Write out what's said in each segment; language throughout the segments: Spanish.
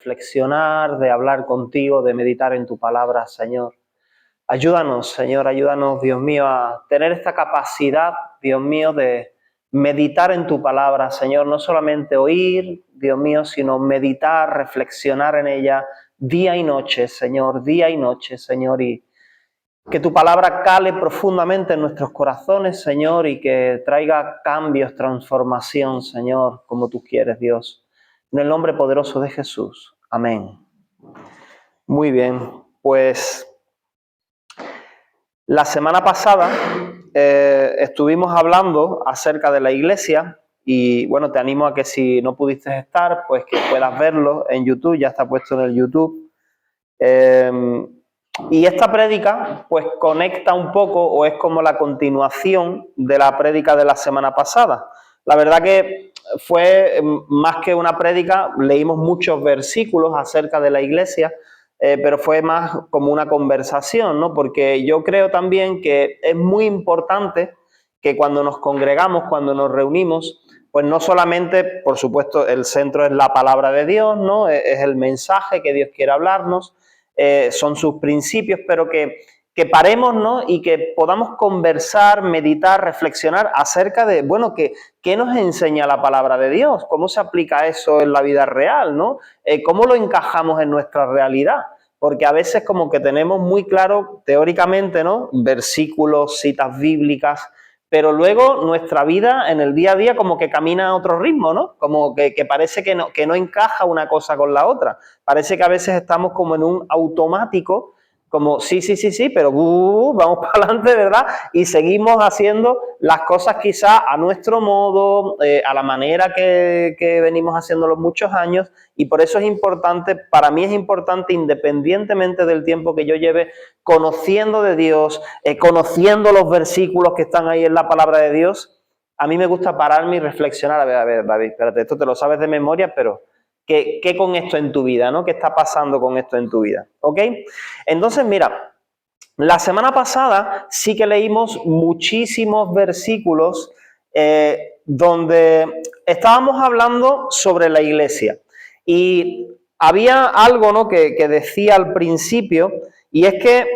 reflexionar, de hablar contigo, de meditar en tu palabra, Señor. Ayúdanos, Señor, ayúdanos, Dios mío, a tener esta capacidad, Dios mío, de meditar en tu palabra, Señor, no solamente oír, Dios mío, sino meditar, reflexionar en ella día y noche, Señor, y que tu palabra cale profundamente en nuestros corazones, Señor, y que traiga cambios, transformación, Señor, como tú quieres, Dios. En el nombre poderoso de Jesús. Amén. Muy bien, pues la semana pasada estuvimos hablando acerca de la iglesia y bueno, te animo a que si no pudiste estar, pues que puedas verlo en YouTube, ya está puesto en el YouTube. Y esta prédica pues conecta un poco o es como la continuación de la prédica de la semana pasada. La verdad que fue más que una prédica, leímos muchos versículos acerca de la iglesia, pero fue más como una conversación, ¿no? Porque yo creo también que es muy importante que cuando nos congregamos, cuando nos reunimos, pues no solamente, por supuesto, el centro es la palabra de Dios, ¿no? Es el mensaje que Dios quiere hablarnos, son sus principios, pero que paremos, ¿no? Y que podamos conversar, meditar, reflexionar acerca de, bueno, ¿qué nos enseña la palabra de Dios? ¿Cómo se aplica eso en la vida real, ¿no? ¿Cómo lo encajamos en nuestra realidad? Porque a veces como que tenemos muy claro teóricamente, ¿no? Versículos, citas bíblicas, pero luego nuestra vida en el día a día como que camina a otro ritmo, ¿no? Como que parece que no encaja una cosa con la otra. Parece que a veces estamos como en un automático, como sí, pero vamos para adelante, ¿verdad? Y seguimos haciendo las cosas quizás a nuestro modo, a la manera que venimos haciéndolo muchos años, y por eso es importante, para mí es importante, independientemente del tiempo que yo lleve conociendo de Dios, conociendo los versículos que están ahí en la palabra de Dios, a mí me gusta pararme y reflexionar. A ver, David, espérate, esto te lo sabes de memoria, pero ¿qué con esto en tu vida, ¿no? ¿Qué está pasando con esto en tu vida? ¿Ok? Entonces, mira, la semana pasada sí que leímos muchísimos versículos donde estábamos hablando sobre la iglesia. Y había algo, ¿no?, que decía al principio, y es que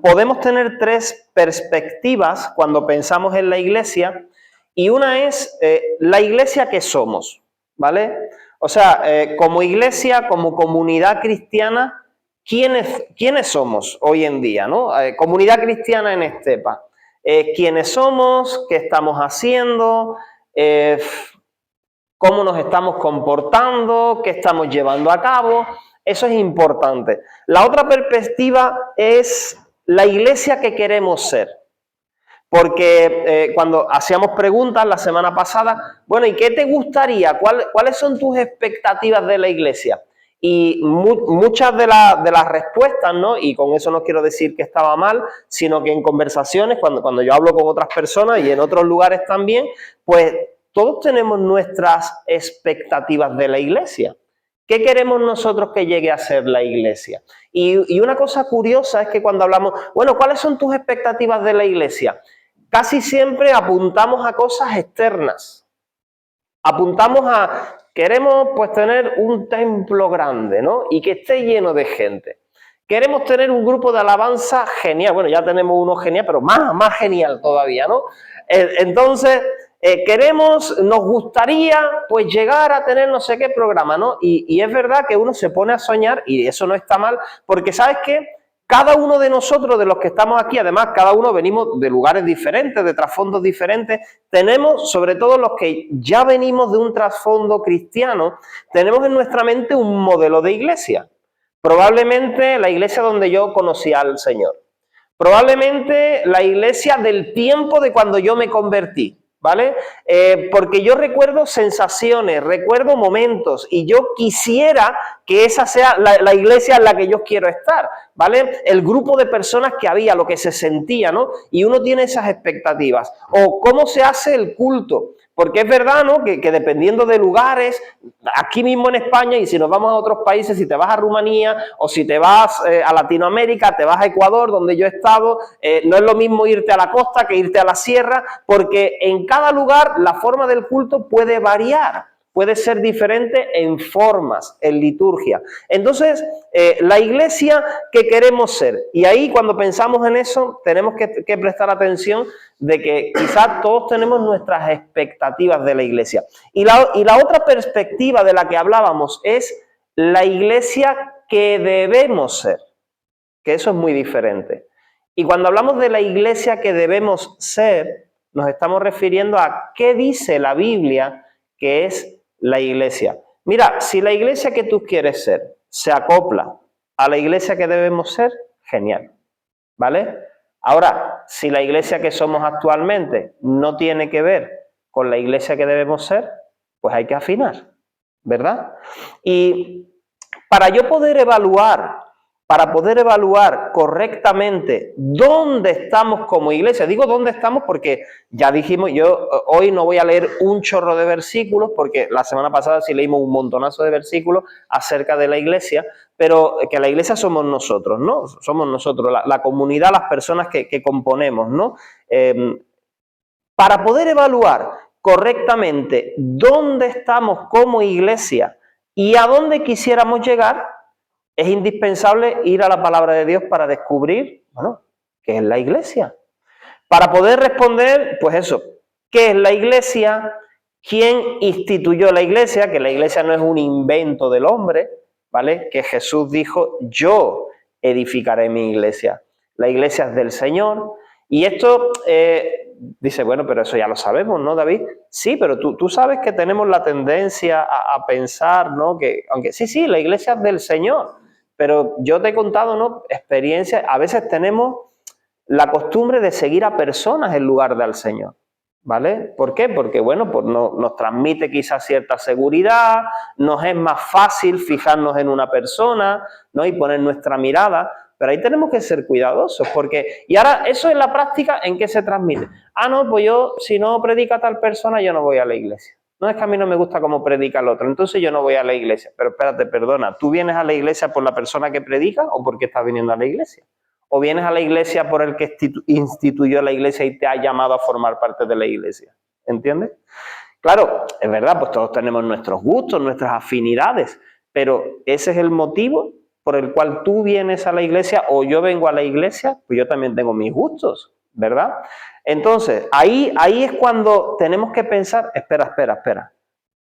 podemos tener tres perspectivas cuando pensamos en la iglesia, y una es la iglesia que somos, ¿vale? O sea, como iglesia, como comunidad cristiana, ¿quiénes somos hoy en día, ¿no? Comunidad cristiana en Estepa. ¿Quiénes somos? ¿Qué estamos haciendo? ¿Cómo nos estamos comportando? ¿Qué estamos llevando a cabo? Eso es importante. La otra perspectiva es la iglesia que queremos ser. Porque cuando hacíamos preguntas la semana pasada, bueno, ¿y qué te gustaría? ¿Cuáles son tus expectativas de la iglesia? Y muchas de las respuestas, ¿no? Y con eso no quiero decir que estaba mal, sino que en conversaciones, cuando yo hablo con otras personas y en otros lugares también, pues todos tenemos nuestras expectativas de la iglesia. ¿Qué queremos nosotros que llegue a ser la iglesia? Y una cosa curiosa es que cuando hablamos, bueno, ¿cuáles son tus expectativas de la iglesia? Casi siempre apuntamos a cosas externas. Apuntamos a, queremos pues tener un templo grande, ¿no? Y que esté lleno de gente. Queremos tener un grupo de alabanza genial. Bueno, ya tenemos uno genial, pero más genial todavía, ¿no? Entonces, nos gustaría pues llegar a tener no sé qué programa, ¿no? Y es verdad que uno se pone a soñar, y eso no está mal, porque ¿sabes qué? Cada uno de nosotros, de los que estamos aquí, además, cada uno venimos de lugares diferentes, de trasfondos diferentes, tenemos, sobre todo los que ya venimos de un trasfondo cristiano, tenemos en nuestra mente un modelo de iglesia. Probablemente la iglesia donde yo conocí al Señor. Probablemente la iglesia del tiempo de cuando yo me convertí, ¿vale? Porque yo recuerdo sensaciones, recuerdo momentos, y yo quisiera que esa sea la iglesia en la que yo quiero estar, ¿vale? El grupo de personas que había, lo que se sentía, ¿no? Y uno tiene esas expectativas. O cómo se hace el culto. Porque es verdad, ¿no?, que dependiendo de lugares, aquí mismo en España, y si nos vamos a otros países, si te vas a Rumanía o si te vas a Latinoamérica, te vas a Ecuador, donde yo he estado, no es lo mismo irte a la costa que irte a la sierra, porque en cada lugar la forma del culto puede variar. puede ser diferente en formas, en liturgia. Entonces, la iglesia que queremos ser, y ahí cuando pensamos en eso, tenemos que prestar atención de que quizás todos tenemos nuestras expectativas de la iglesia. Y la otra perspectiva de la que hablábamos es la iglesia que debemos ser, que eso es muy diferente. Y cuando hablamos de la iglesia que debemos ser, nos estamos refiriendo a qué dice la Biblia que es la iglesia. Mira, si la iglesia que tú quieres ser se acopla a la iglesia que debemos ser, genial, ¿vale? Ahora, si la iglesia que somos actualmente no tiene que ver con la iglesia que debemos ser, pues hay que afinar, ¿verdad? Y para poder evaluar correctamente dónde estamos como iglesia, digo dónde estamos porque ya dijimos, yo hoy no voy a leer un chorro de versículos, porque la semana pasada sí leímos un montonazo de versículos acerca de la iglesia, pero que la iglesia somos nosotros, ¿no? Somos nosotros, la comunidad, las personas que componemos, ¿no? Para poder evaluar correctamente dónde estamos como iglesia y a dónde quisiéramos llegar, es indispensable ir a la palabra de Dios para descubrir, bueno, ¿qué es la iglesia? Para poder responder, pues eso, ¿qué es la iglesia? ¿Quién instituyó la iglesia? Que la iglesia no es un invento del hombre, ¿vale? Que Jesús dijo, yo edificaré mi iglesia. La iglesia es del Señor. Y esto, dice, bueno, pero eso ya lo sabemos, ¿no, David? Sí, pero tú sabes que tenemos la tendencia a pensar, ¿no? Que, aunque sí, la iglesia es del Señor. Pero yo te he contado, ¿no? Experiencias, a veces tenemos la costumbre de seguir a personas en lugar de al Señor, ¿vale? ¿Por qué? Porque, bueno, pues nos transmite quizás cierta seguridad, nos es más fácil fijarnos en una persona, ¿no? Y poner nuestra mirada, pero ahí tenemos que ser cuidadosos, porque, y ahora, eso en la práctica, ¿en qué se transmite? Ah, no, pues yo, si no predica tal persona, yo no voy a la iglesia. No, es que a mí no me gusta cómo predica el otro, entonces yo no voy a la iglesia. Pero espérate, perdona, ¿tú vienes a la iglesia por la persona que predica o porque estás viniendo a la iglesia? ¿O vienes a la iglesia por el que instituyó la iglesia y te ha llamado a formar parte de la iglesia? ¿Entiendes? Claro, es verdad, pues todos tenemos nuestros gustos, nuestras afinidades, pero ese es el motivo por el cual tú vienes a la iglesia o yo vengo a la iglesia, pues yo también tengo mis gustos, ¿verdad? Entonces, ahí es cuando tenemos que pensar, espera.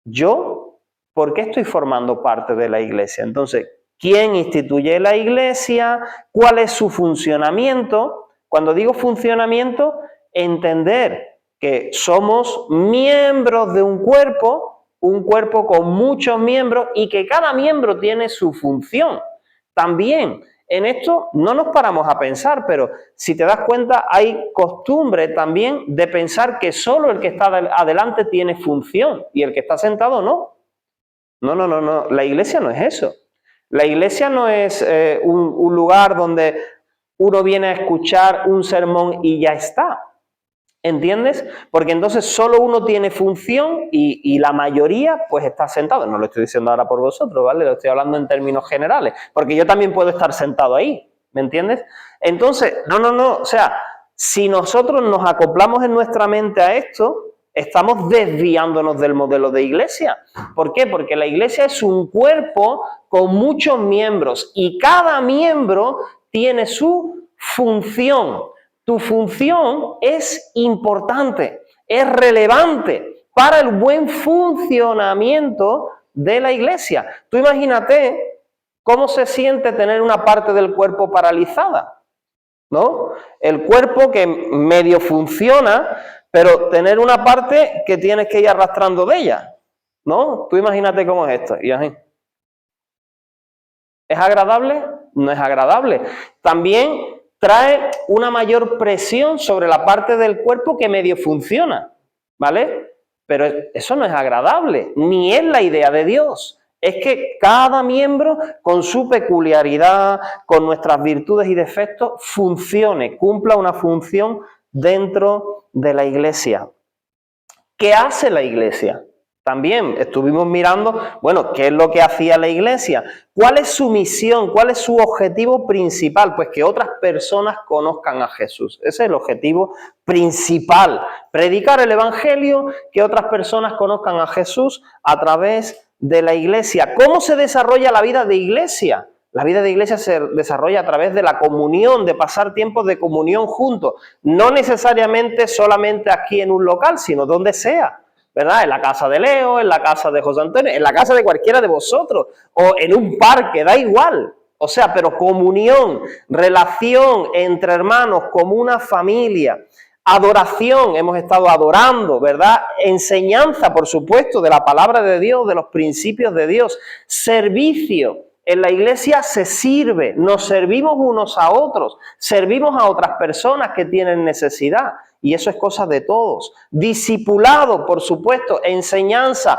¿Yo por qué estoy formando parte de la iglesia? Entonces, ¿quién instituye la iglesia? ¿Cuál es su funcionamiento? Cuando digo funcionamiento, entender que somos miembros de un cuerpo con muchos miembros y que cada miembro tiene su función. También en esto no nos paramos a pensar, pero si te das cuenta hay costumbre también de pensar que solo el que está adelante tiene función y el que está sentado no. No, la iglesia no es eso. La iglesia no es un lugar donde uno viene a escuchar un sermón y ya está. ¿Entiendes? Porque entonces solo uno tiene función y la mayoría pues está sentado. No lo estoy diciendo ahora por vosotros, ¿vale? Lo estoy hablando en términos generales, porque yo también puedo estar sentado ahí, ¿me entiendes? Entonces, no, o sea, si nosotros nos acoplamos en nuestra mente a esto, estamos desviándonos del modelo de iglesia. ¿Por qué? Porque la iglesia es un cuerpo con muchos miembros y cada miembro tiene su función. Tu función es importante, es relevante para el buen funcionamiento de la iglesia. Tú imagínate cómo se siente tener una parte del cuerpo paralizada, ¿no? El cuerpo que medio funciona, pero tener una parte que tienes que ir arrastrando de ella, ¿no? Tú imagínate cómo es esto. Y así. ¿Es agradable? No es agradable. También trae una mayor presión sobre la parte del cuerpo que medio funciona, ¿vale? Pero eso no es agradable, ni es la idea de Dios. Es que cada miembro, con su peculiaridad, con nuestras virtudes y defectos, funcione, cumpla una función dentro de la iglesia. ¿Qué hace la iglesia? También estuvimos mirando, bueno, ¿qué es lo que hacía la iglesia? ¿Cuál es su misión? ¿Cuál es su objetivo principal? Pues que otras personas conozcan a Jesús. Ese es el objetivo principal. Predicar el evangelio, que otras personas conozcan a Jesús a través de la iglesia. ¿Cómo se desarrolla la vida de iglesia? La vida de iglesia se desarrolla a través de la comunión, de pasar tiempos de comunión juntos. No necesariamente solamente aquí en un local, sino donde sea. ¿Verdad? En la casa de Leo, en la casa de José Antonio, en la casa de cualquiera de vosotros, o en un parque, da igual. O sea, pero comunión, relación entre hermanos, como una familia, adoración, hemos estado adorando, ¿verdad? Enseñanza, por supuesto, de la palabra de Dios, de los principios de Dios, servicio. En la iglesia se sirve, nos servimos unos a otros, servimos a otras personas que tienen necesidad. Y eso es cosa de todos. Discipulado, por supuesto, enseñanza,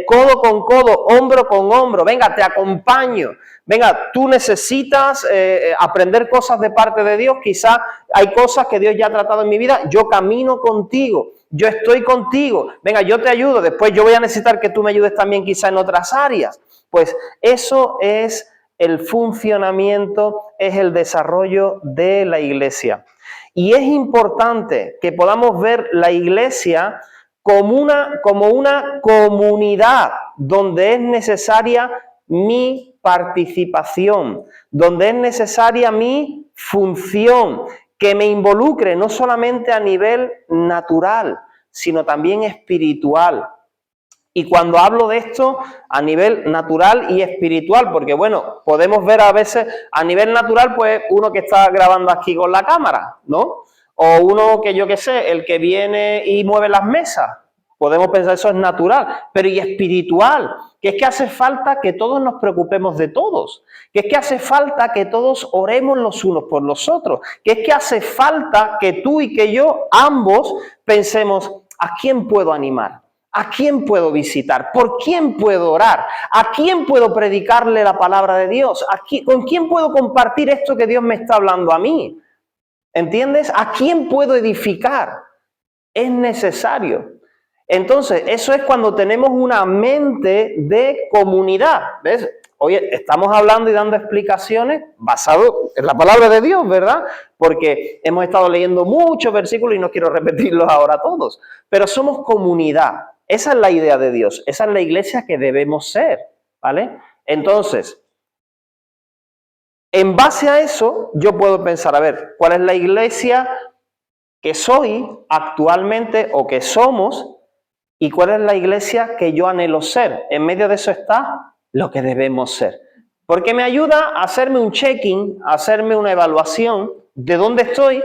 codo con codo, hombro con hombro. Venga, te acompaño. Venga, tú necesitas aprender cosas de parte de Dios. Quizá hay cosas que Dios ya ha tratado en mi vida. Yo camino contigo. Yo estoy contigo. Venga, yo te ayudo. Después yo voy a necesitar que tú me ayudes también quizá en otras áreas. Pues eso es el funcionamiento, es el desarrollo de la iglesia. Y es importante que podamos ver la iglesia como una comunidad donde es necesaria mi participación, donde es necesaria mi función, que me involucre no solamente a nivel natural, sino también espiritual. Y cuando hablo de esto a nivel natural y espiritual, porque bueno, podemos ver a veces a nivel natural, pues uno que está grabando aquí con la cámara, ¿no? O uno que yo qué sé, el que viene y mueve las mesas. Podemos pensar eso es natural, pero y espiritual, que es que hace falta que todos nos preocupemos de todos, que es que hace falta que todos oremos los unos por los otros, que es que hace falta que tú y que yo ambos pensemos, ¿a quién puedo animar? ¿A quién puedo visitar? ¿Por quién puedo orar? ¿A quién puedo predicarle la palabra de Dios? ¿Con quién puedo compartir esto que Dios me está hablando a mí? ¿Entiendes? ¿A quién puedo edificar? Es necesario. Entonces, eso es cuando tenemos una mente de comunidad. ¿Ves? Oye, estamos hablando y dando explicaciones basado en la palabra de Dios, ¿verdad? Porque hemos estado leyendo muchos versículos y no quiero repetirlos ahora todos. Pero somos comunidad. Esa es la idea de Dios. Esa es la iglesia que debemos ser, ¿vale? Entonces, en base a eso, yo puedo pensar, a ver, ¿cuál es la iglesia que soy actualmente o que somos? ¿Y cuál es la iglesia que yo anhelo ser? En medio de eso está lo que debemos ser. Porque me ayuda a hacerme un check-in, a hacerme una evaluación de dónde estoy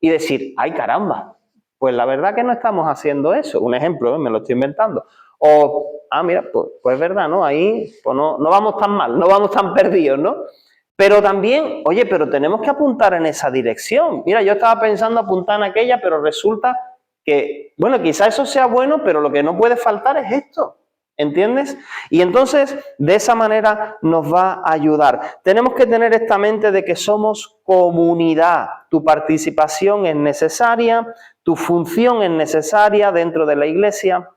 y decir, ¡ay caramba! Pues la verdad que no estamos haciendo eso. Un ejemplo, me lo estoy inventando. O, mira, pues es verdad, ¿no? Ahí pues no vamos tan mal, no vamos tan perdidos, ¿no? Pero también, oye, pero tenemos que apuntar en esa dirección. Mira, yo estaba pensando apuntar en aquella, pero resulta que, bueno, quizá eso sea bueno, pero lo que no puede faltar es esto, ¿entiendes? Y entonces, de esa manera nos va a ayudar. Tenemos que tener esta mente de que somos comunidad. Tu participación es necesaria, tu función es necesaria dentro de la iglesia.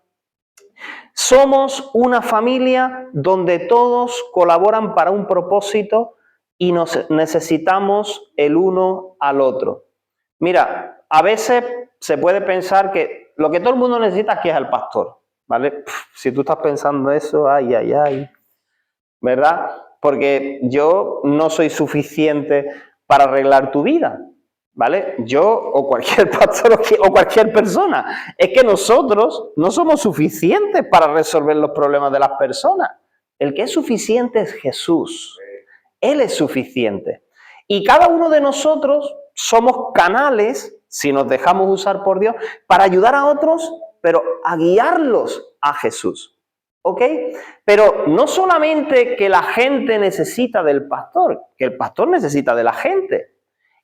Somos una familia donde todos colaboran para un propósito y nos necesitamos el uno al otro. Mira, a veces se puede pensar que lo que todo el mundo necesita aquí es el pastor, ¿vale? Si tú estás pensando eso, ay, ¿verdad? Porque yo no soy suficiente para arreglar tu vida, ¿vale? Yo o cualquier pastor o cualquier persona. Es que nosotros no somos suficientes para resolver los problemas de las personas. El que es suficiente es Jesús. Él es suficiente. Y cada uno de nosotros somos canales, si nos dejamos usar por Dios, para ayudar a otros, pero a guiarlos a Jesús. ¿Ok? Pero no solamente que la gente necesita del pastor, que el pastor necesita de la gente.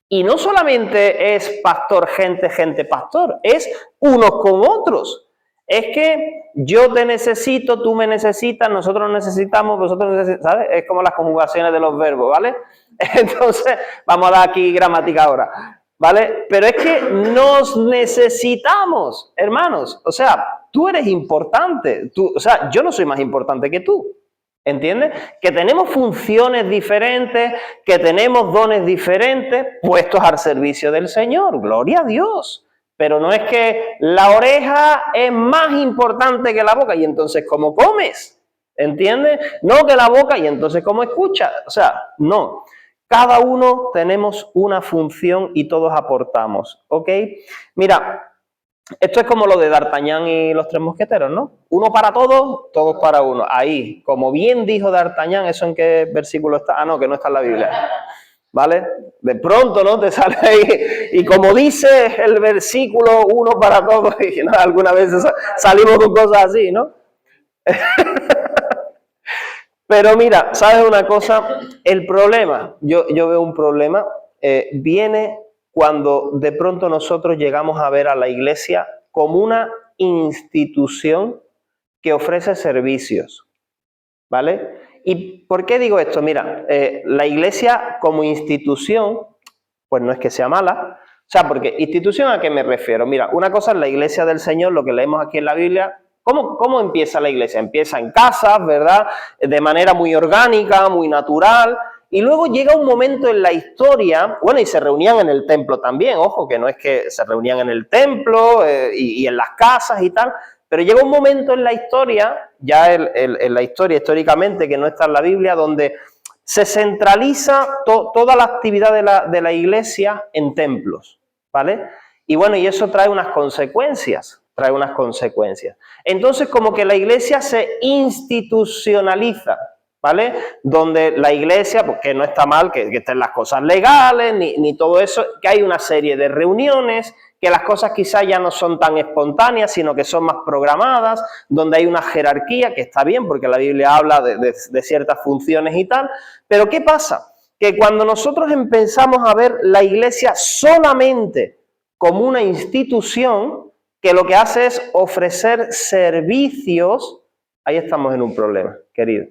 Y no solamente es pastor, gente, pastor, es unos con otros. Es que yo te necesito, tú me necesitas, nosotros necesitamos, vosotros necesitamos, ¿sabes? Es como las conjugaciones de los verbos, ¿vale? Entonces, vamos a dar aquí gramática ahora. ¿vale? Pero es que nos necesitamos, hermanos. O sea, tú eres importante. O sea, yo no soy más importante que tú. ¿Entiendes? Que tenemos funciones diferentes, que tenemos dones diferentes, puestos al servicio del Señor. Gloria a Dios. Pero no es que la oreja es más importante que la boca y entonces ¿cómo comes? ¿Entiendes? No que la boca y entonces ¿cómo escuchas? O sea, no. Cada uno tenemos una función y todos aportamos, ¿ok? Mira, esto es como lo de D'Artagnan y los tres mosqueteros, ¿no? Uno para todos, todos para uno. Ahí, como bien dijo D'Artagnan, ¿eso en qué versículo está? Ah, no, que no está en la Biblia. ¿Vale? De pronto, ¿no? Te sale ahí. Y como dice el versículo, uno para todos, y ¿no? Algunas veces salimos con cosas así, ¿no? Pero mira, ¿sabes una cosa? El problema, yo veo un problema, viene cuando de pronto nosotros llegamos a ver a la iglesia como una institución que ofrece servicios, ¿vale? ¿Y por qué digo esto? Mira, la iglesia como institución, pues no es que sea mala, o sea, porque institución ¿a qué me refiero? Mira, una cosa es la iglesia del Señor, lo que leemos aquí en la Biblia. ¿Cómo empieza la iglesia? Empieza en casas, ¿verdad? De manera muy orgánica, muy natural. Y luego llega un momento en la historia, bueno, y se reunían en el templo también, ojo, que no es que se reunían en el templo y en las casas y tal, pero llega un momento en la historia, ya en la historia históricamente, que no está en la Biblia, donde se centraliza toda la actividad de la iglesia en templos, ¿vale? Y bueno, y eso trae unas consecuencias. Entonces, como que la iglesia se institucionaliza, ¿vale? Donde la iglesia, pues que no está mal que estén las cosas legales, ni todo eso, que hay una serie de reuniones, que las cosas quizás ya no son tan espontáneas, sino que son más programadas, donde hay una jerarquía, que está bien, porque la Biblia habla de ciertas funciones y tal, pero ¿qué pasa? Que cuando nosotros empezamos a ver la iglesia solamente como una institución, que lo que hace es ofrecer servicios, ahí estamos en un problema, querido.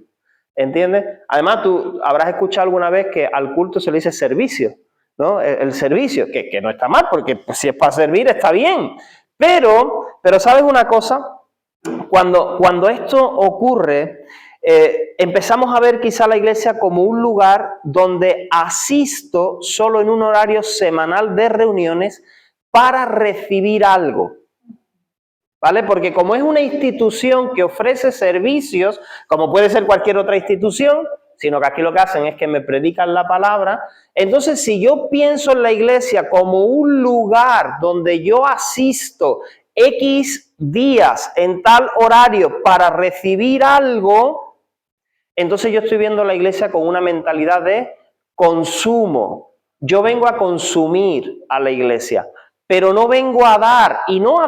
¿Entiendes? Además, tú habrás escuchado alguna vez que al culto se le dice servicio, ¿no? El servicio, que no está mal, porque si es para servir está bien. Pero ¿sabes una cosa? Cuando esto ocurre, empezamos a ver quizá la iglesia como un lugar donde asisto solo en un horario semanal de reuniones para recibir algo. ¿Vale? Porque como es una institución que ofrece servicios, como puede ser cualquier otra institución, sino que aquí lo que hacen es que me predican la palabra, entonces si yo pienso en la iglesia como un lugar donde yo asisto X días en tal horario para recibir algo, entonces yo estoy viendo la iglesia con una mentalidad de consumo. Yo vengo a consumir a la iglesia. Pero no vengo a dar, y no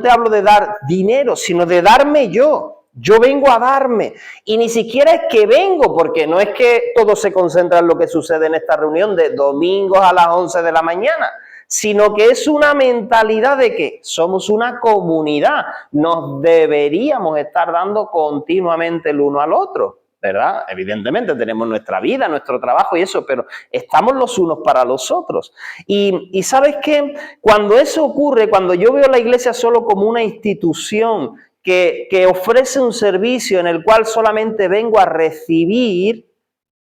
te hablo de dar dinero, sino de darme yo. Yo vengo a darme, y ni siquiera es que vengo, porque no es que todo se concentra en lo que sucede en esta reunión de domingos a las 11 de la mañana, sino que es una mentalidad de que somos una comunidad, nos deberíamos estar dando continuamente el uno al otro. ¿Verdad? Evidentemente tenemos nuestra vida, nuestro trabajo y eso, pero estamos los unos para los otros. Y ¿sabes qué? Cuando eso ocurre, cuando yo veo la iglesia solo como una institución que ofrece un servicio en el cual solamente vengo a recibir,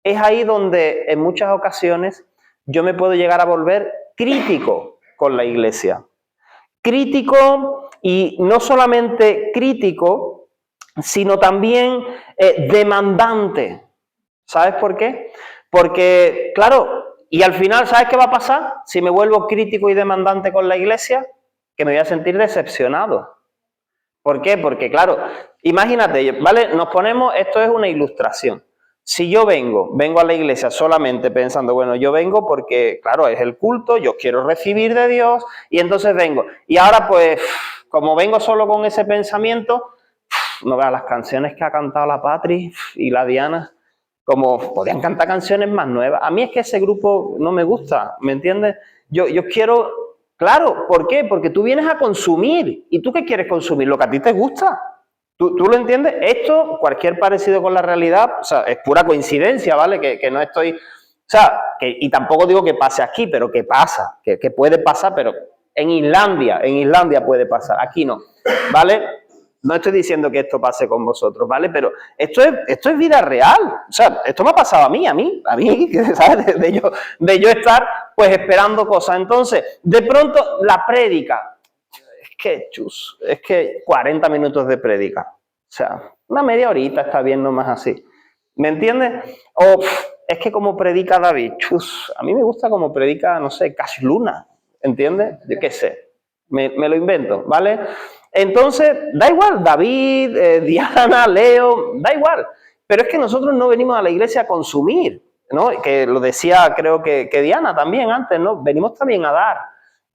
es ahí donde en muchas ocasiones yo me puedo llegar a volver crítico con la iglesia. Crítico, y no solamente crítico, sino también demandante. ¿Sabes por qué? Porque, claro, y al final, ¿sabes qué va a pasar? Si me vuelvo crítico y demandante con la iglesia, que me voy a sentir decepcionado. ¿Por qué? Porque, claro, imagínate, ¿vale? Nos ponemos, esto es una ilustración. Si yo vengo a la iglesia solamente pensando, bueno, yo vengo porque, claro, es el culto, yo quiero recibir de Dios, y entonces vengo. Y ahora, pues, como vengo solo con ese pensamiento, no veas las canciones que ha cantado la Patri y la Diana, como podían cantar canciones más nuevas. A mí es que ese grupo no me gusta, ¿me entiendes? Yo quiero, claro, ¿por qué? Porque tú vienes a consumir. ¿Y tú qué quieres consumir? Lo que a ti te gusta. ¿Tú lo entiendes? Esto, cualquier parecido con la realidad, o sea, es pura coincidencia, ¿vale? Que no estoy... sea, y tampoco digo que pase aquí, pero que pasa, que puede pasar, pero en Islandia puede pasar, aquí no, ¿vale? No estoy diciendo que esto pase con vosotros, ¿vale? Pero esto es vida real. O sea, esto me ha pasado a mí, ¿sabes? De yo estar, pues, esperando cosas. Entonces, de pronto, la prédica. Es que 40 minutos de prédica. O sea, una media horita está bien, nomás así. ¿Me entiendes? O es que como predica David, a mí me gusta como predica, no sé, Cash Luna. ¿Entiendes? Yo qué sé. Me lo invento, ¿vale? Entonces, da igual, David, Diana, Leo, da igual. Pero es que nosotros no venimos a la iglesia a consumir, ¿no? Que lo decía, creo que Diana también antes, ¿no? Venimos también a dar.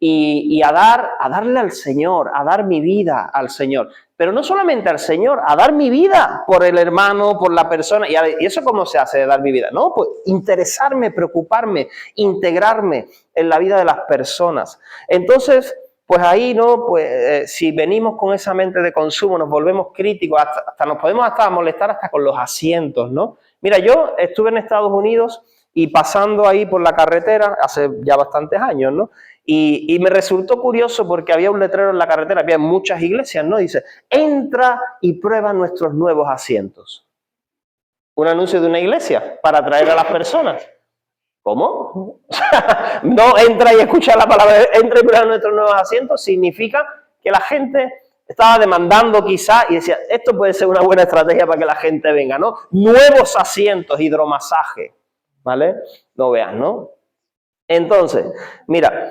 Y a darle al Señor, a dar mi vida al Señor. Pero no solamente al Señor, a dar mi vida por el hermano, por la persona. ¿Y eso cómo se hace de dar mi vida? No, pues interesarme, preocuparme, integrarme en la vida de las personas. Entonces, pues ahí, ¿no? Pues si venimos con esa mente de consumo, nos volvemos críticos, hasta nos podemos hasta molestar hasta con los asientos, ¿no? Mira, yo estuve en Estados Unidos y pasando ahí por la carretera, hace ya bastantes años, ¿no? Y me resultó curioso porque había un letrero en la carretera, había muchas iglesias, ¿no? Dice, entra y prueba nuestros nuevos asientos. Un anuncio de una iglesia para atraer a las personas. ¿Cómo? No entra y escucha la palabra, entra y prueba nuestros nuevos asientos, significa que la gente estaba demandando quizá y decía, esto puede ser una buena estrategia para que la gente venga, ¿no? Nuevos asientos, hidromasaje, ¿vale? No veas, ¿no? Entonces, mira,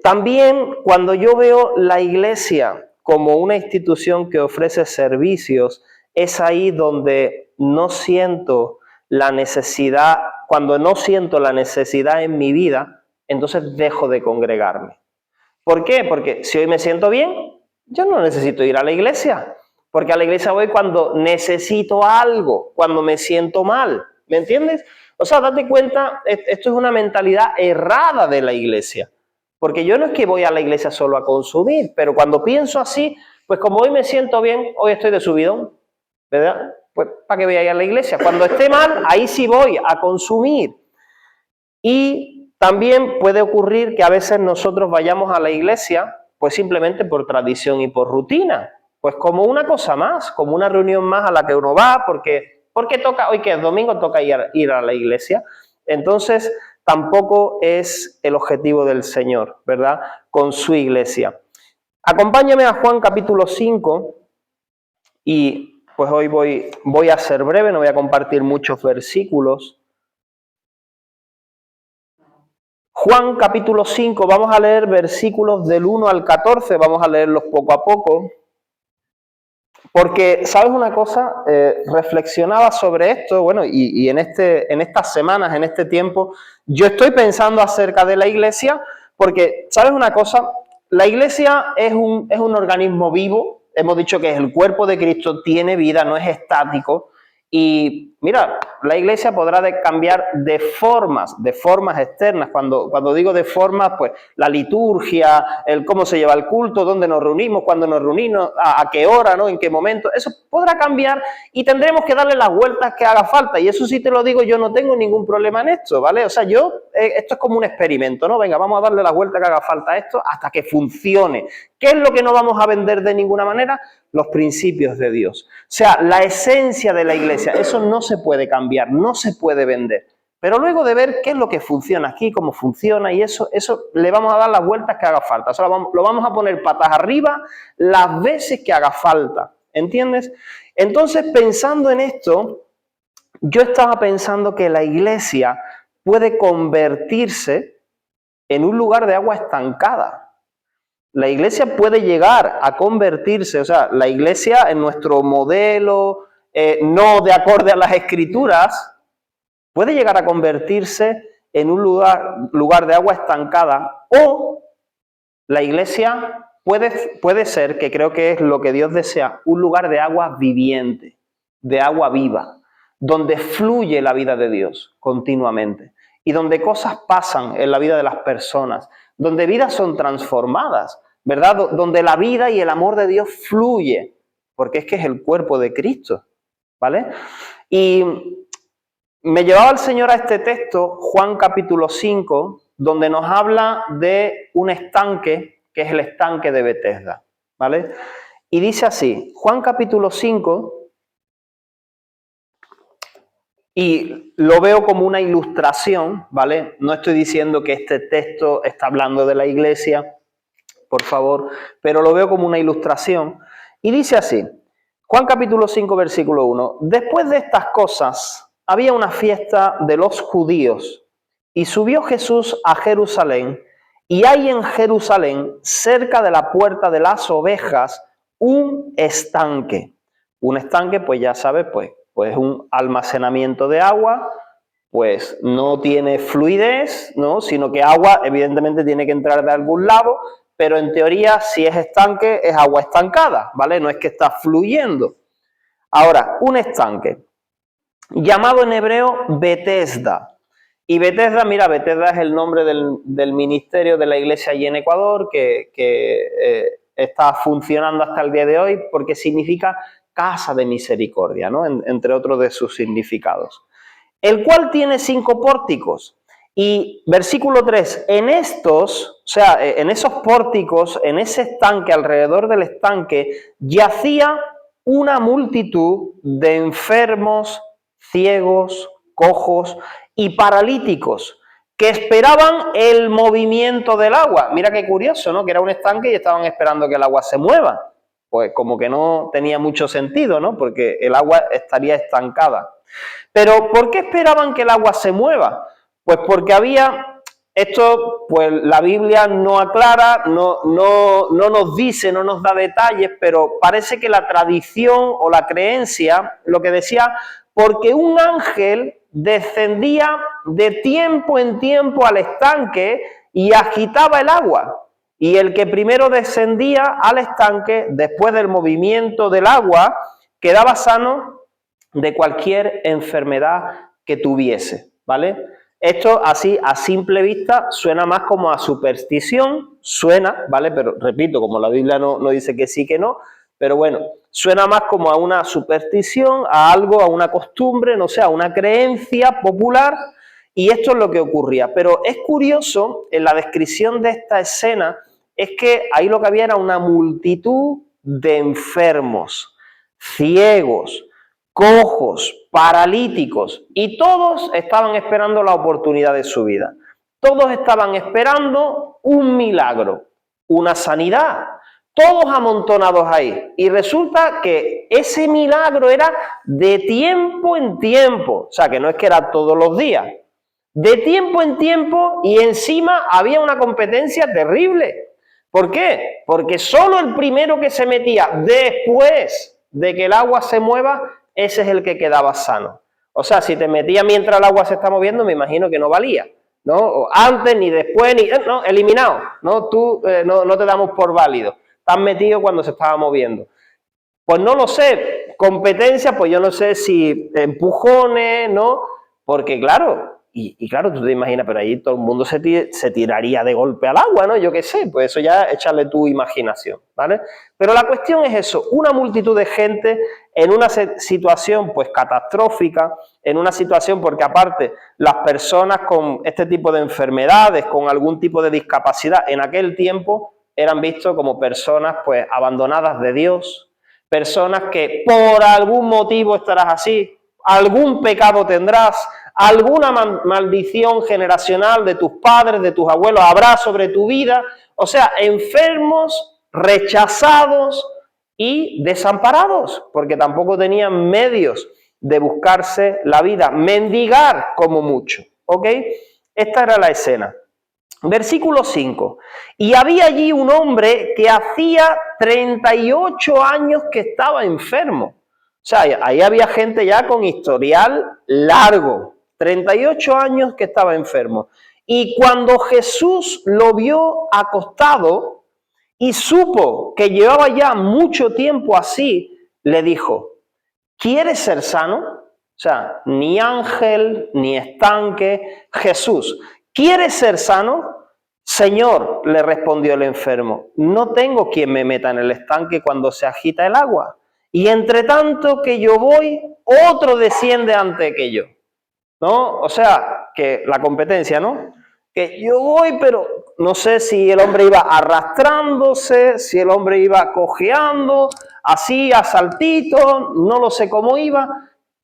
también cuando yo veo la iglesia como una institución que ofrece servicios, es ahí donde no siento la necesidad, cuando no siento la necesidad en mi vida, entonces dejo de congregarme. ¿Por qué? Porque si hoy me siento bien, yo no necesito ir a la iglesia, porque a la iglesia voy cuando necesito algo, cuando me siento mal, ¿me entiendes? O sea, date cuenta, esto es una mentalidad errada de la iglesia. Porque yo no es que voy a la iglesia solo a consumir, pero cuando pienso así, pues como hoy me siento bien, hoy estoy de subidón, ¿verdad? Pues ¿para qué voy a ir a la iglesia? Cuando esté mal, ahí sí voy a consumir. Y también puede ocurrir que a veces nosotros vayamos a la iglesia, pues simplemente por tradición y por rutina. Pues como una cosa más, como una reunión más a la que uno va, porque toca, hoy que es domingo, toca ir a la iglesia. Entonces, tampoco es el objetivo del Señor, ¿verdad? Con su iglesia. Acompáñame a Juan capítulo 5 y pues hoy voy a ser breve, no voy a compartir muchos versículos. Juan capítulo 5, vamos a leer versículos del 1 al 14, vamos a leerlos poco a poco. Porque, ¿sabes una cosa? Reflexionaba sobre esto, bueno, y en estas semanas, en este tiempo, yo estoy pensando acerca de la iglesia, porque, ¿sabes una cosa? La iglesia es un organismo vivo, hemos dicho que es el cuerpo de Cristo, tiene vida, no es estático, y mira, la iglesia podrá cambiar de formas externas. Cuando digo de formas, pues la liturgia, el cómo se lleva el culto, dónde nos reunimos, cuándo nos reunimos, a qué hora, ¿no? En qué momento, eso podrá cambiar y tendremos que darle las vueltas que haga falta. Y eso sí te lo digo, yo no tengo ningún problema en esto, ¿vale? O sea, esto es como un experimento, ¿no? Venga, vamos a darle la vuelta que haga falta a esto hasta que funcione. ¿Qué es lo que no vamos a vender de ninguna manera? Los principios de Dios. O sea, la esencia de la iglesia, eso no se puede cambiar, no se puede vender. Pero luego de ver qué es lo que funciona aquí, cómo funciona, y eso le vamos a dar las vueltas que haga falta. O sea, lo vamos a poner patas arriba las veces que haga falta. ¿Entiendes? Entonces, pensando en esto, yo estaba pensando que la iglesia puede convertirse en un lugar de agua estancada. La iglesia puede llegar a convertirse, o sea, la iglesia en nuestro modelo, no de acorde a las escrituras, puede llegar a convertirse en un lugar de agua estancada, o la iglesia puede ser, que creo que es lo que Dios desea, un lugar de agua viviente, de agua viva, donde fluye la vida de Dios continuamente y donde cosas pasan en la vida de las personas, donde vidas son transformadas, ¿verdad? Donde la vida y el amor de Dios fluye, porque es que es el cuerpo de Cristo, ¿vale? Y me llevaba el Señor a este texto, Juan capítulo 5, donde nos habla de un estanque, que es el estanque de Betesda, ¿vale? Y dice así, Juan capítulo 5, y lo veo como una ilustración, ¿vale? No estoy diciendo que este texto está hablando de la iglesia, por favor, pero lo veo como una ilustración. Y dice así, Juan capítulo 5, versículo 1, después de estas cosas había una fiesta de los judíos y subió Jesús a Jerusalén y hay en Jerusalén, cerca de la puerta de las ovejas, un estanque. Un estanque, pues ya sabes, pues un almacenamiento de agua, pues no tiene fluidez, ¿no? Sino que agua evidentemente tiene que entrar de algún lado, pero en teoría si es estanque es agua estancada, ¿vale? No es que está fluyendo. Ahora, un estanque, llamado en hebreo Betesda. Y Betesda, mira, Betesda es el nombre del ministerio de la iglesia allí en Ecuador, que está funcionando hasta el día de hoy, porque significa casa de misericordia, ¿no? Entre otros de sus significados. El cual tiene 5 pórticos. Y versículo 3, en estos, o sea, en esos pórticos, en ese estanque, alrededor del estanque, yacía una multitud de enfermos, ciegos, cojos y paralíticos que esperaban el movimiento del agua. Mira qué curioso, ¿no? Que era un estanque y estaban esperando que el agua se mueva. Pues como que no tenía mucho sentido, ¿no? Porque el agua estaría estancada. Pero ¿por qué esperaban que el agua se mueva? Pues porque había, esto pues la Biblia no aclara, no nos dice, no nos da detalles, pero parece que la tradición o la creencia lo que decía, porque un ángel descendía de tiempo en tiempo al estanque y agitaba el agua. Y el que primero descendía al estanque, después del movimiento del agua, quedaba sano de cualquier enfermedad que tuviese, ¿vale? Esto así a simple vista suena más como a superstición, suena, ¿vale? Pero repito, como la Biblia no dice que sí, que no, pero bueno, suena más como a una superstición, a algo, a una costumbre, no sé, a una creencia popular, y esto es lo que ocurría. Pero es curioso, en la descripción de esta escena, es que ahí lo que había era una multitud de enfermos, ciegos, cojos, paralíticos, y todos estaban esperando la oportunidad de su vida. Todos estaban esperando un milagro, una sanidad, todos amontonados ahí. Y resulta que ese milagro era de tiempo en tiempo, o sea, que no es que era todos los días, de tiempo en tiempo, y encima había una competencia terrible. ¿Por qué? Porque solo el primero que se metía después de que el agua se mueva, ese es el que quedaba sano. O sea, si te metías mientras el agua se está moviendo, me imagino que no valía, ¿no? O antes, ni después, ni... No, eliminado, ¿no? Tú no te damos por válido. Estás metido cuando se estaba moviendo. Pues no lo sé. Competencia, pues yo no sé si empujones, ¿no? Porque claro... Y claro, tú te imaginas, pero ahí todo el mundo se tiraría de golpe al agua, ¿no? Yo qué sé, pues eso ya échale tu imaginación, ¿vale? Pero la cuestión es eso, una multitud de gente en una situación pues catastrófica, en una situación porque aparte las personas con este tipo de enfermedades, con algún tipo de discapacidad, en aquel tiempo eran vistos como personas pues abandonadas de Dios, personas que por algún motivo estarás así, algún pecado tendrás, alguna maldición generacional de tus padres, de tus abuelos habrá sobre tu vida, o sea, enfermos, rechazados y desamparados, porque tampoco tenían medios de buscarse la vida, mendigar como mucho, ¿ok? Esta era la escena. Versículo 5. Y había allí un hombre que hacía 38 años que estaba enfermo. O sea, ahí había gente ya con historial largo, 38 años que estaba enfermo. Y cuando Jesús lo vio acostado y supo que llevaba ya mucho tiempo así, le dijo, ¿quieres ser sano? O sea, ni ángel, ni estanque, Jesús, ¿quieres ser sano? Señor, le respondió el enfermo, no tengo quien me meta en el estanque cuando se agita el agua. Y entre tanto que yo voy, otro desciende antes que yo. ¿no? O sea, que la competencia, ¿no? Que yo voy, pero no sé si el hombre iba arrastrándose, si el hombre iba cojeando, así a saltito, no lo sé cómo iba,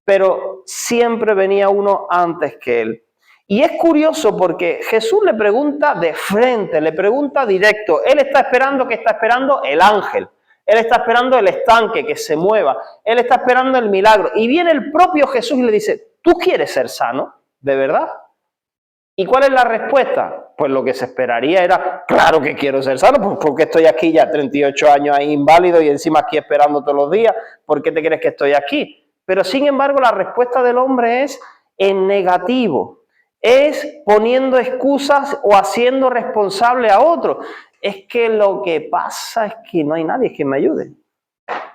pero siempre venía uno antes que él. Y es curioso porque Jesús le pregunta de frente, le pregunta directo. Él está esperando, ¿qué está esperando? El ángel. Él está esperando el estanque que se mueva. Él está esperando el milagro. Y viene el propio Jesús y le dice, ¿tú quieres ser sano? ¿De verdad? ¿Y cuál es la respuesta? Pues lo que se esperaría era, claro que quiero ser sano, pues porque estoy aquí ya 38 años ahí inválido y encima aquí esperando todos los días, ¿por qué te crees que estoy aquí? Pero sin embargo la respuesta del hombre es en negativo, es poniendo excusas o haciendo responsable a otro. Es que lo que pasa es que no hay nadie que me ayude,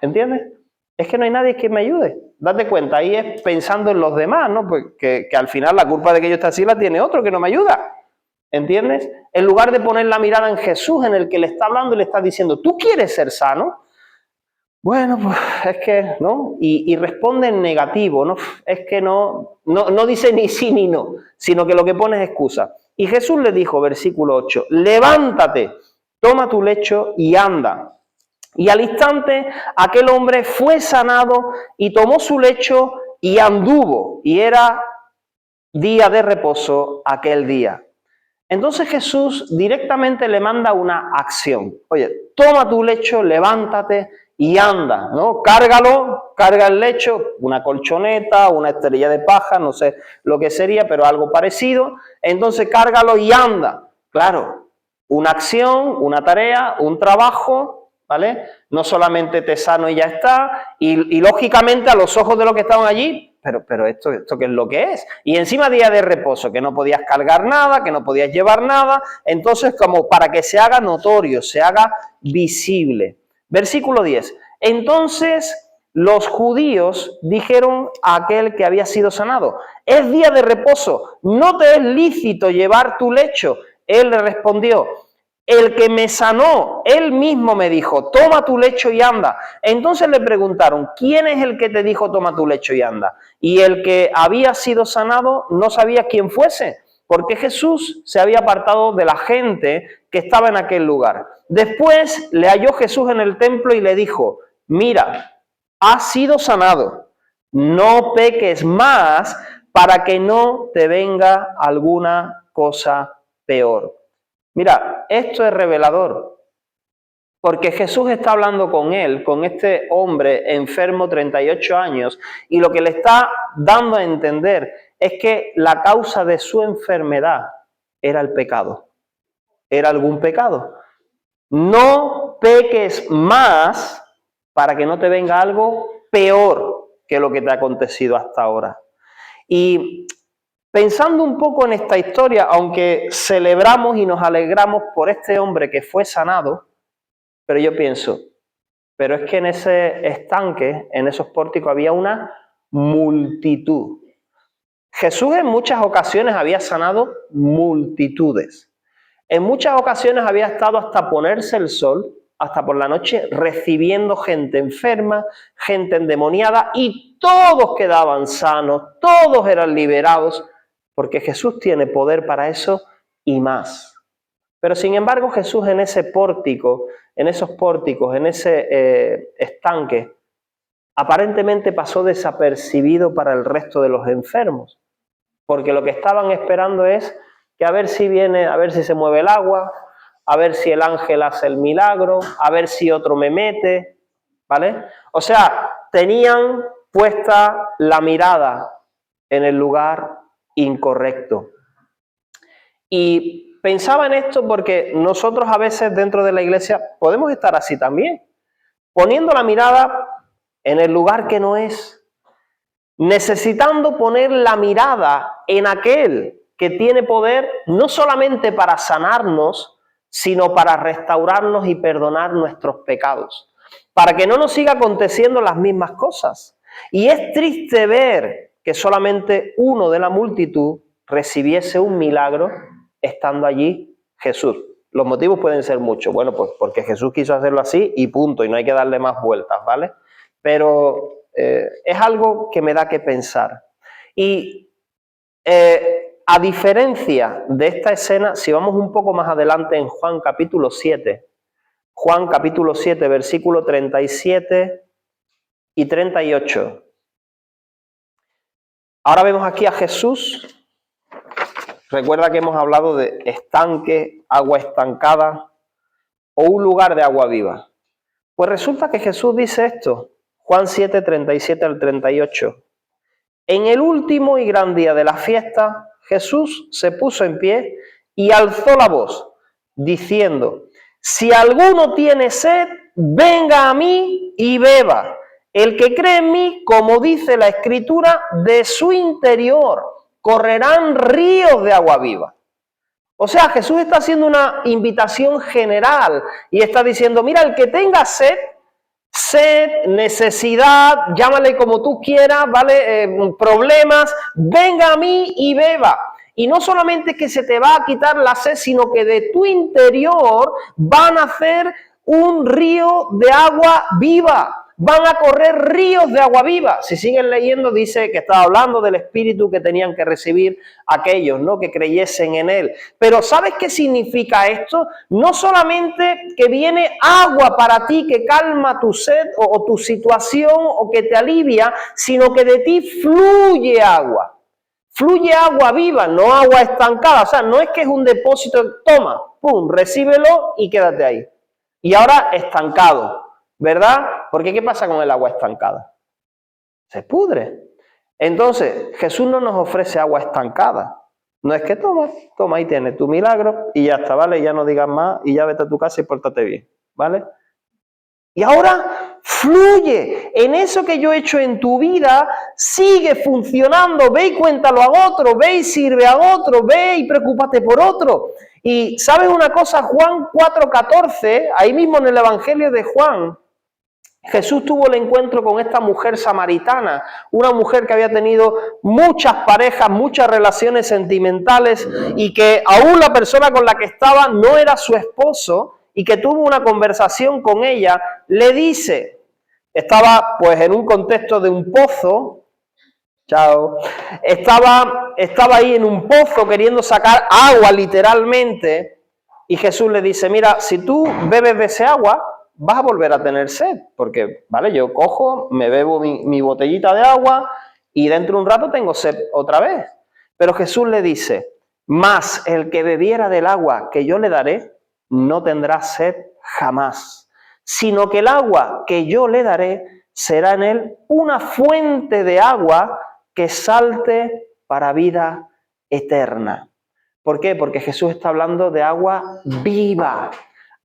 ¿entiendes? Es que no hay nadie que me ayude. Date cuenta, ahí es pensando en los demás, ¿no? Pues que al final la culpa de que yo esté así la tiene otro que no me ayuda. ¿Entiendes? En lugar de poner la mirada en Jesús, en el que le está hablando y le está diciendo, ¿tú quieres ser sano? Bueno, pues es que, ¿no? Y responde en negativo, ¿no? Es que no dice ni sí ni no, sino que lo que pone es excusa. Y Jesús le dijo, versículo 8, levántate, toma tu lecho y anda. Y al instante aquel hombre fue sanado y tomó su lecho y anduvo. Y era día de reposo aquel día. Entonces Jesús directamente le manda una acción. Oye, toma tu lecho, levántate y anda, ¿no? Cárgalo, carga el lecho, una colchoneta, una esterilla de paja, no sé lo que sería, pero algo parecido. Entonces cárgalo y anda. Claro, una acción, una tarea, un trabajo, ¿vale? No solamente te sano y ya está, y lógicamente a los ojos de los que estaban allí, pero esto qué es lo que es. Y encima día de reposo, que no podías cargar nada, que no podías llevar nada, entonces como para que se haga notorio, se haga visible. Versículo 10. Entonces los judíos dijeron a aquel que había sido sanado, es día de reposo, no te es lícito llevar tu lecho. Él le respondió, el que me sanó, él mismo me dijo, toma tu lecho y anda. Entonces le preguntaron, ¿quién es el que te dijo, toma tu lecho y anda? Y el que había sido sanado no sabía quién fuese, porque Jesús se había apartado de la gente que estaba en aquel lugar. Después le halló Jesús en el templo y le dijo, mira, has sido sanado, no peques más para que no te venga alguna cosa peor. Mira, esto es revelador, porque Jesús está hablando con él, con este hombre enfermo 38 años, y lo que le está dando a entender es que la causa de su enfermedad era el pecado, era algún pecado. No peques más para que no te venga algo peor que lo que te ha acontecido hasta ahora. Y pensando un poco en esta historia, aunque celebramos y nos alegramos por este hombre que fue sanado, pero yo pienso, pero es que en ese estanque, en esos pórticos, había una multitud. Jesús en muchas ocasiones había sanado multitudes. En muchas ocasiones había estado hasta ponerse el sol, hasta por la noche, recibiendo gente enferma, gente endemoniada, y todos quedaban sanos, todos eran liberados, porque Jesús tiene poder para eso y más. Pero sin embargo Jesús en ese pórtico, en esos pórticos, en ese estanque, aparentemente pasó desapercibido para el resto de los enfermos, porque lo que estaban esperando es que a ver si viene, a ver si se mueve el agua, a ver si el ángel hace el milagro, a ver si otro me mete, ¿vale? O sea, tenían puesta la mirada en el lugar incorrecto. Y pensaba en esto porque nosotros a veces dentro de la iglesia podemos estar así también, poniendo la mirada en el lugar que no es, necesitando poner la mirada en aquel que tiene poder no solamente para sanarnos, sino para restaurarnos y perdonar nuestros pecados, para que no nos siga aconteciendo las mismas cosas. Y es triste ver que solamente uno de la multitud recibiese un milagro estando allí Jesús. Los motivos pueden ser muchos. Bueno, pues porque Jesús quiso hacerlo así y punto, y no hay que darle más vueltas, ¿vale? Pero es algo que me da que pensar. Y A diferencia de esta escena, si vamos un poco más adelante en Juan capítulo 7, versículo 37 y 38. Ahora vemos aquí a Jesús. Recuerda que hemos hablado de estanque, agua estancada o un lugar de agua viva. Pues resulta que Jesús dice esto, Juan 7, 37 al 38. En el último y gran día de la fiesta, Jesús se puso en pie y alzó la voz, diciendo: si alguno tiene sed, venga a mí y beba. El que cree en mí, como dice la Escritura, de su interior correrán ríos de agua viva. O sea, Jesús está haciendo una invitación general y está diciendo: mira, el que tenga sed, necesidad, llámale como tú quieras, ¿vale? Problemas, venga a mí y beba. Y no solamente que se te va a quitar la sed, sino que de tu interior van a hacer un río de agua viva. Van a correr ríos de agua viva. Si siguen leyendo, dice que estaba hablando del Espíritu que tenían que recibir aquellos, ¿no?, que creyesen en Él. Pero ¿sabes qué significa esto? No solamente que viene agua para ti que calma tu sed o tu situación o que te alivia, sino que de ti fluye agua. Fluye agua viva, no agua estancada. O sea, no es que es un depósito, toma, pum, recíbelo y quédate ahí. Y ahora estancado, ¿verdad? Porque ¿qué pasa con el agua estancada? Se pudre. Entonces, Jesús no nos ofrece agua estancada. No es que toma ahí tienes tu milagro y ya está, ¿vale? Ya no digas más y ya vete a tu casa y pórtate bien, ¿vale? Y ahora fluye. En eso que yo he hecho en tu vida, sigue funcionando. Ve y cuéntalo a otro, ve y sirve a otro, ve y preocúpate por otro. Y ¿sabes una cosa? Juan 4:14, ahí mismo en el Evangelio de Juan, Jesús tuvo el encuentro con esta mujer samaritana, una mujer que había tenido muchas parejas, muchas relaciones sentimentales y que aún la persona con la que estaba no era su esposo y que tuvo una conversación con ella, le dice, estaba pues en un contexto de un pozo, estaba ahí en un pozo queriendo sacar agua literalmente y Jesús le dice, mira, si tú bebes de ese agua, vas a volver a tener sed, porque, vale, yo cojo, me bebo mi botellita de agua y dentro de un rato tengo sed otra vez. Pero Jesús le dice, mas el que bebiera del agua que yo le daré, no tendrá sed jamás, sino que el agua que yo le daré será en él una fuente de agua que salte para vida eterna. ¿Por qué? Porque Jesús está hablando de agua viva.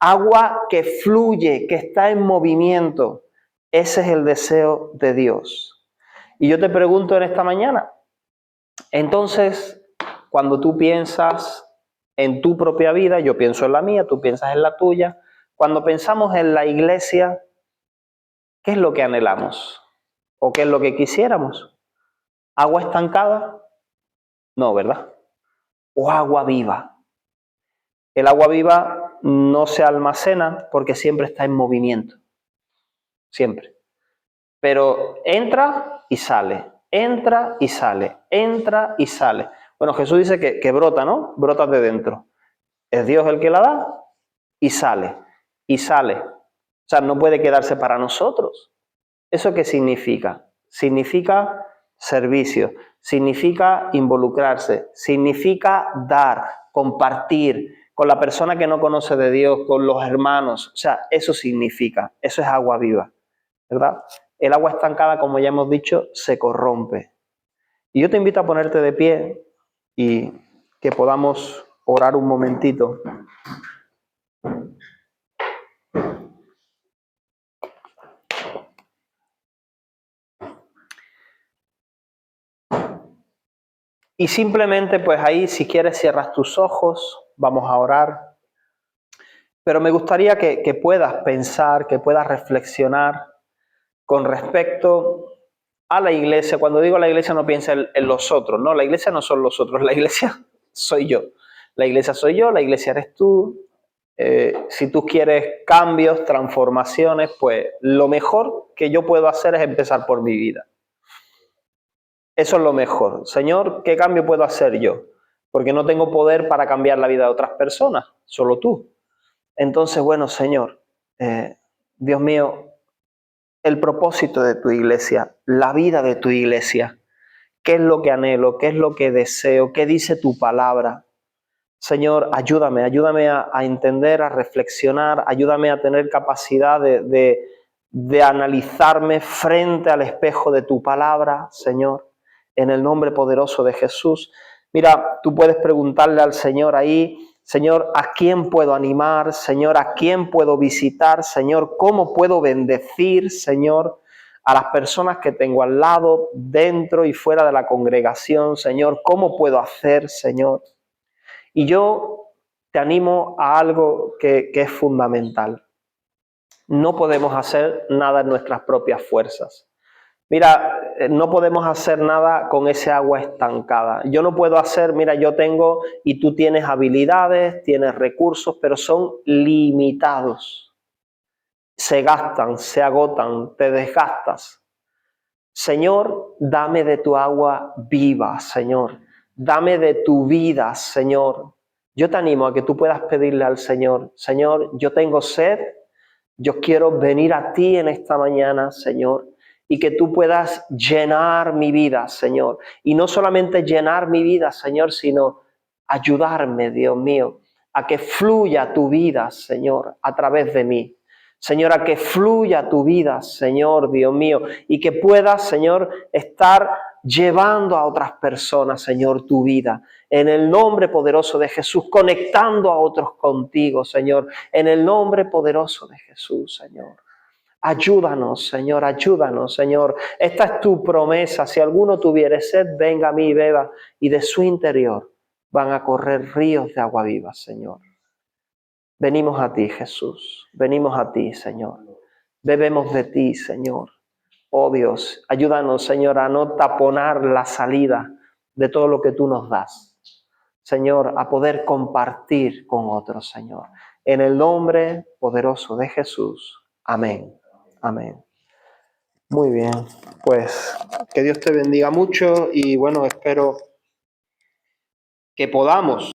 Agua que fluye, que está en movimiento. Ese es el deseo de Dios. Y yo te pregunto en esta mañana, entonces, cuando tú piensas en tu propia vida, yo pienso en la mía, tú piensas en la tuya, cuando pensamos en la iglesia, ¿qué es lo que anhelamos? ¿O qué es lo que quisiéramos? ¿Agua estancada? No, ¿verdad? ¿O agua viva? El agua viva no se almacena porque siempre está en movimiento. Siempre. Pero entra y sale, entra y sale, entra y sale. Bueno, Jesús dice que brota, ¿no? Brota de dentro. Es Dios el que la da y sale, y sale. O sea, no puede quedarse para nosotros. ¿Eso qué significa? Significa servicio, significa involucrarse, significa dar, compartir con la persona que no conoce de Dios, con los hermanos. O sea, eso significa, eso es agua viva, ¿verdad? El agua estancada, como ya hemos dicho, se corrompe. Y yo te invito a ponerte de pie y que podamos orar un momentito. Y simplemente, pues ahí, si quieres, cierras tus ojos, vamos a orar. Pero me gustaría que puedas pensar, que puedas reflexionar con respecto a la iglesia. Cuando digo la iglesia no piensa en los otros, no, la iglesia no son los otros, la iglesia soy yo. La iglesia soy yo, la iglesia eres tú. Si tú quieres cambios, transformaciones, pues lo mejor que yo puedo hacer es empezar por mi vida. Eso es lo mejor. Señor, ¿qué cambio puedo hacer yo? Porque no tengo poder para cambiar la vida de otras personas, solo tú. Entonces, bueno, Señor, Dios mío, el propósito de tu iglesia, la vida de tu iglesia, qué es lo que anhelo, qué es lo que deseo, qué dice tu palabra. Señor, ayúdame a entender, a reflexionar, ayúdame a tener capacidad de analizarme frente al espejo de tu palabra, Señor, en el nombre poderoso de Jesús. Mira, tú puedes preguntarle al Señor ahí, Señor, ¿a quién puedo animar? Señor, ¿a quién puedo visitar? Señor, ¿cómo puedo bendecir, Señor, a las personas que tengo al lado, dentro y fuera de la congregación? Señor, ¿cómo puedo hacer, Señor? Y yo te animo a algo que es fundamental. No podemos hacer nada en nuestras propias fuerzas. Mira, no podemos hacer nada con ese agua estancada. Yo no puedo hacer, mira, yo tengo y tú tienes habilidades, tienes recursos, pero son limitados. Se gastan, se agotan, te desgastas. Señor, dame de tu agua viva, Señor. Dame de tu vida, Señor. Yo te animo a que tú puedas pedirle al Señor, Señor, yo tengo sed, yo quiero venir a ti en esta mañana, Señor, y que tú puedas llenar mi vida, Señor. Y no solamente llenar mi vida, Señor, sino ayudarme, Dios mío, a que fluya tu vida, Señor, a través de mí. Señor, a que fluya tu vida, Señor, Dios mío, y que puedas, Señor, estar llevando a otras personas, Señor, tu vida. En el nombre poderoso de Jesús, conectando a otros contigo, Señor. En el nombre poderoso de Jesús, Señor. Ayúdanos, Señor, ayúdanos, Señor. Esta es tu promesa. Si alguno tuviere sed, venga a mí y beba. Y de su interior van a correr ríos de agua viva, Señor. Venimos a ti, Jesús. Venimos a ti, Señor. Bebemos de ti, Señor. Oh Dios, ayúdanos, Señor, a no taponar la salida de todo lo que tú nos das. Señor, a poder compartir con otros, Señor. En el nombre poderoso de Jesús. Amén. Amén. Muy bien, pues que Dios te bendiga mucho y bueno, espero que podamos